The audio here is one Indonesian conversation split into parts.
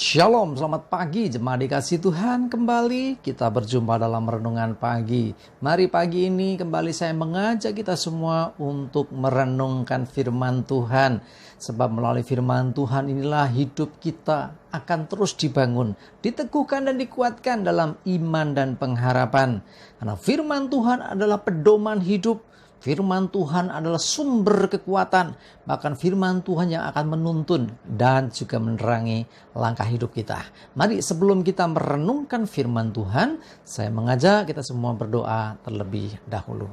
Shalom, selamat pagi jemaat dikasih Tuhan. Kembali kita berjumpa dalam renungan pagi. Mari pagi ini kembali saya mengajak kita semua untuk merenungkan firman Tuhan. Sebab melalui firman Tuhan inilah hidup kita akan terus dibangun, diteguhkan dan dikuatkan dalam iman dan pengharapan. Karena firman Tuhan adalah pedoman hidup. Firman Tuhan adalah sumber kekuatan, bahkan firman Tuhan yang akan menuntun dan juga menerangi langkah hidup kita. Mari sebelum kita merenungkan firman Tuhan, saya mengajak kita semua berdoa terlebih dahulu.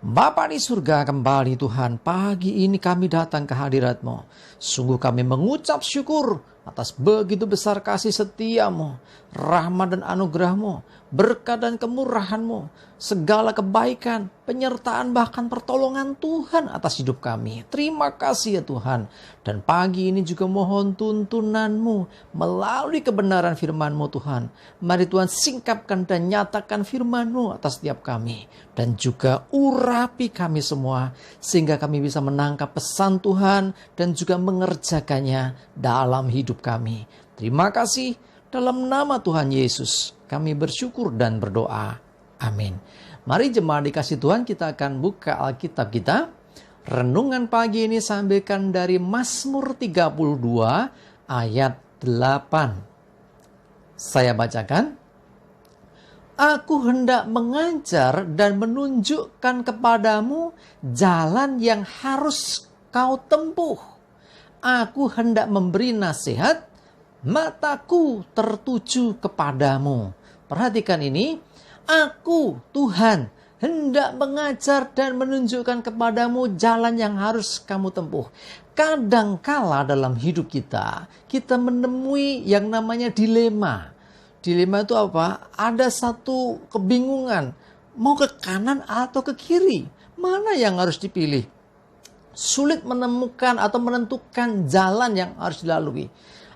Bapa di surga, kembali Tuhan, pagi ini kami datang ke hadirat-Mu. Sungguh kami mengucap syukur atas begitu besar kasih setia-Mu, rahmat dan anugerah-Mu, berkat dan kemurahan-Mu, segala kebaikan, penyertaan bahkan pertolongan Tuhan atas hidup kami. Terima kasih ya Tuhan. Dan pagi ini juga mohon tuntunan-Mu melalui kebenaran firman-Mu Tuhan. Mari Tuhan singkapkan dan nyatakan firman-Mu atas setiap kami. Dan juga urapi kami semua sehingga kami bisa menangkap pesan Tuhan dan juga mengerjakannya dalam hidup kami. Terima kasih. Dalam nama Tuhan Yesus kami bersyukur dan berdoa. Amin. Mari jemaat dikasih Tuhan, kita akan buka Alkitab kita. Renungan pagi ini saya ambilkan dari Mazmur 32 ayat 8. Saya bacakan. Aku hendak mengajar dan menunjukkan kepadamu jalan yang harus kau tempuh. Aku hendak memberi nasihat, mataku tertuju kepadamu. Perhatikan ini. Aku, Tuhan, hendak mengajar dan menunjukkan kepadamu jalan yang harus kamu tempuh. Kadangkala dalam hidup kita menemui yang namanya dilema. Dilema itu apa? Ada satu kebingungan. Mau ke kanan atau ke kiri? Mana yang harus dipilih? Sulit menemukan atau menentukan jalan yang harus dilalui.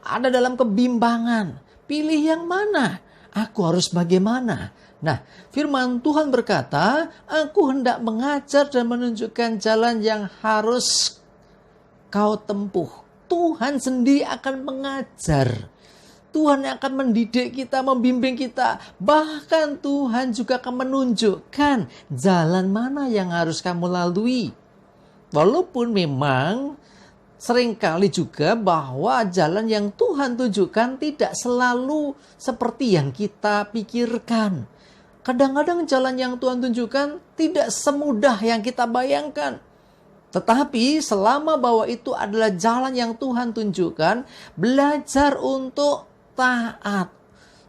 Ada dalam kebimbangan. Pilih yang mana? Aku harus bagaimana? Nah, firman Tuhan berkata, aku hendak mengajar dan menunjukkan jalan yang harus kau tempuh. Tuhan sendiri akan mengajar. Tuhan yang akan mendidik kita, membimbing kita. Bahkan Tuhan juga akan menunjukkan jalan mana yang harus kamu lalui. Walaupun memang seringkali juga bahwa jalan yang Tuhan tunjukkan tidak selalu seperti yang kita pikirkan. Kadang-kadang jalan yang Tuhan tunjukkan tidak semudah yang kita bayangkan. Tetapi selama bahwa itu adalah jalan yang Tuhan tunjukkan, belajar untuk taat.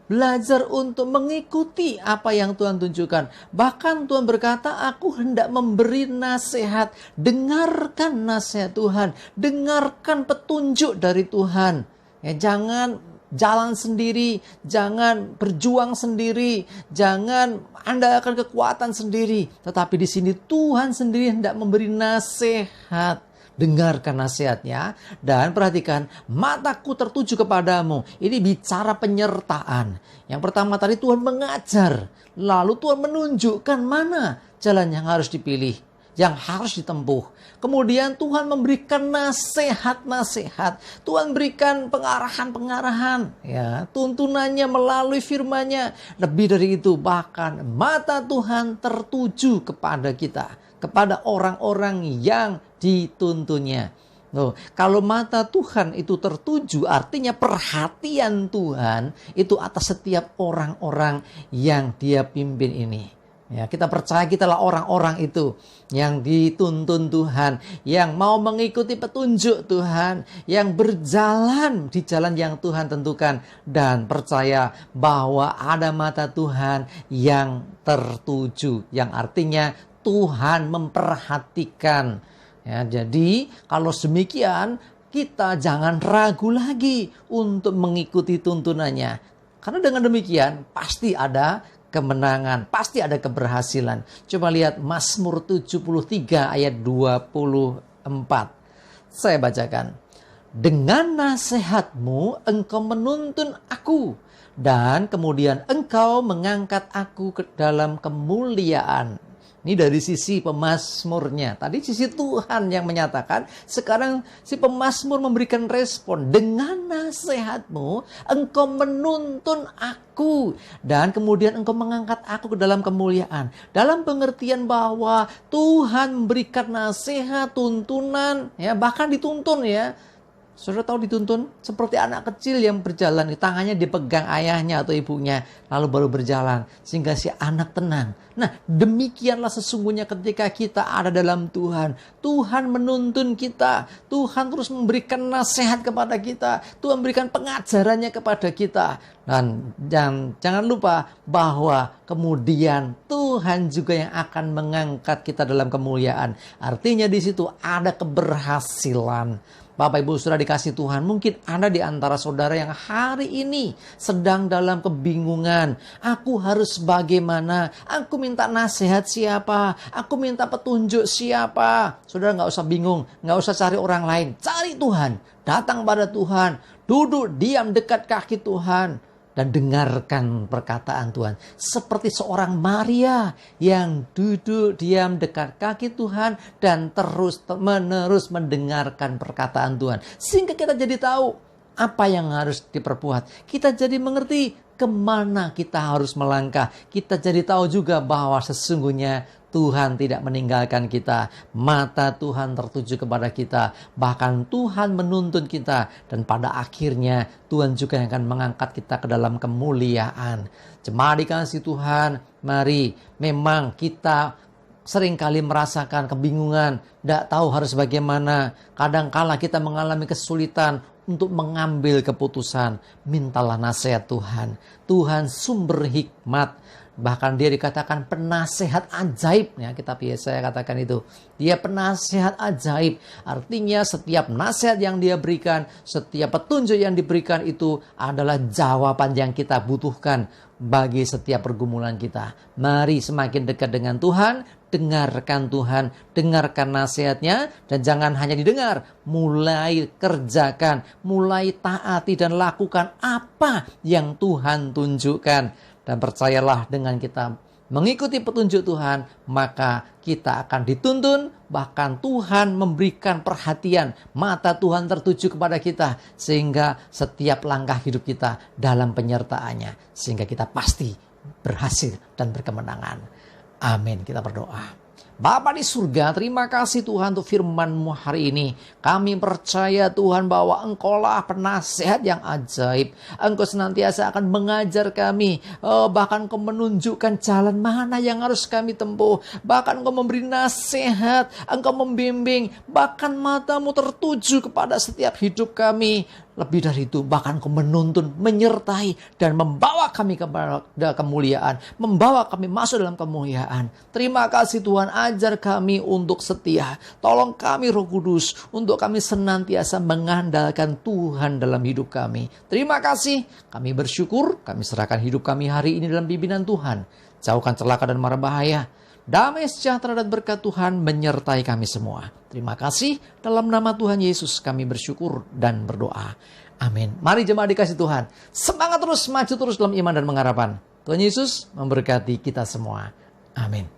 Belajar untuk mengikuti apa yang Tuhan tunjukkan. Bahkan Tuhan berkata, aku hendak memberi nasihat. Dengarkan nasihat Tuhan. Dengarkan petunjuk dari Tuhan. Ya, jangan jalan sendiri, jangan berjuang sendiri, jangan andalkan kekuatan sendiri. Tetapi di sini Tuhan sendiri hendak memberi nasihat. Dengarkan nasihatnya dan perhatikan, mataku tertuju kepadamu. Ini bicara penyertaan. Yang pertama tadi Tuhan mengajar, lalu Tuhan menunjukkan mana jalan yang harus dipilih, yang harus ditempuh. Kemudian Tuhan memberikan nasihat-nasihat. Tuhan berikan pengarahan-pengarahan. Ya, tuntunannya melalui firman-Nya. Lebih dari itu, bahkan mata Tuhan tertuju kepada kita. Kepada orang-orang yang dituntunnya. Loh, kalau mata Tuhan itu tertuju, artinya perhatian Tuhan itu atas setiap orang-orang yang Dia pimpin ini. Ya, kita percaya kitalah orang-orang itu yang dituntun Tuhan, yang mau mengikuti petunjuk Tuhan, yang berjalan di jalan yang Tuhan tentukan, dan percaya bahwa ada mata Tuhan yang tertuju, yang artinya Tuhan memperhatikan. Ya, jadi kalau demikian kita jangan ragu lagi untuk mengikuti tuntunannya. Karena dengan demikian pasti ada kemenangan, pasti ada keberhasilan. Coba lihat Mazmur 73 ayat 24. Saya bacakan. Dengan nasihatmu engkau menuntun aku, dan kemudian engkau mengangkat aku ke dalam kemuliaan. Ini dari sisi pemazmurnya. Tadi sisi Tuhan yang menyatakan, sekarang si pemazmur memberikan respon. Dengan nasihatmu, engkau menuntun aku. Dan kemudian engkau mengangkat aku ke dalam kemuliaan. Dalam pengertian bahwa Tuhan memberikan nasihat, tuntunan, ya bahkan dituntun ya. Saudara tahu dituntun seperti anak kecil yang berjalan, tangannya dipegang ayahnya atau ibunya, lalu baru berjalan sehingga si anak tenang. Nah, demikianlah sesungguhnya ketika kita ada dalam Tuhan. Tuhan menuntun kita, Tuhan terus memberikan nasihat kepada kita, Tuhan memberikan pengajarannya kepada kita. Dan jangan lupa bahwa kemudian Tuhan juga yang akan mengangkat kita dalam kemuliaan. Artinya di situ ada keberhasilan. Bapak Ibu Saudara dikasih Tuhan, mungkin ada di antara saudara yang hari ini sedang dalam kebingungan. Aku harus bagaimana? Aku minta nasihat siapa? Aku minta petunjuk siapa? Saudara nggak usah bingung, nggak usah cari orang lain. Cari Tuhan, datang pada Tuhan, duduk diam dekat kaki Tuhan. Dan dengarkan perkataan Tuhan. Seperti seorang Maria yang duduk diam dekat kaki Tuhan dan terus menerus mendengarkan perkataan Tuhan. Sehingga kita jadi tahu apa yang harus diperbuat. Kita jadi mengerti kemana kita harus melangkah. Kita jadi tahu juga bahwa sesungguhnya Tuhan tidak meninggalkan kita. Mata Tuhan tertuju kepada kita. Bahkan Tuhan menuntun kita. Dan pada akhirnya Tuhan juga yang akan mengangkat kita ke dalam kemuliaan. Jemaat dikasih Tuhan, mari memang kita seringkali merasakan kebingungan. Tidak tahu harus bagaimana. Kadangkala kita mengalami kesulitan untuk mengambil keputusan. Mintalah nasihat Tuhan. Tuhan sumber hikmat. Bahkan dia dikatakan penasehat ajaib. Ya, saya katakan itu. Dia penasehat ajaib. Artinya setiap nasihat yang dia berikan, setiap petunjuk yang diberikan itu adalah jawaban yang kita butuhkan bagi setiap pergumulan kita. Mari semakin dekat dengan Tuhan, dengarkan Tuhan, dengarkan nasihatnya, dan jangan hanya didengar, mulai kerjakan, mulai taati dan lakukan apa yang Tuhan tunjukkan. Dan percayalah dengan kita mengikuti petunjuk Tuhan, maka kita akan dituntun, bahkan Tuhan memberikan perhatian, mata Tuhan tertuju kepada kita, sehingga setiap langkah hidup kita dalam penyertaannya, sehingga kita pasti berhasil dan berkemenangan. Amin. Kita berdoa. Bapa di surga, terima kasih Tuhan untuk firman-Mu hari ini. Kami percaya Tuhan bahwa Engkaulah penasehat yang ajaib. Engkau senantiasa akan mengajar kami. Bahkan Engkau menunjukkan jalan mana yang harus kami tempuh. Bahkan Engkau memberi nasihat, Engkau membimbing. Bahkan mata-Mu tertuju kepada setiap hidup kami. Lebih dari itu, bahkan Engkau menuntun, menyertai, dan membawa kami kepada kemuliaan. Membawa kami masuk dalam kemuliaan. Terima kasih Tuhan, ajar kami untuk setia. Tolong kami Roh Kudus, untuk kami senantiasa mengandalkan Tuhan dalam hidup kami. Terima kasih, kami bersyukur, kami serahkan hidup kami hari ini dalam pimpinan Tuhan. Jauhkan celaka dan mara bahaya. Damai sejahtera dan berkat Tuhan menyertai kami semua. Terima kasih, dalam nama Tuhan Yesus kami bersyukur dan berdoa. Amin. Mari jemaat dikasih Tuhan, semangat terus, maju terus dalam iman dan pengharapan. Tuhan Yesus memberkati kita semua. Amin.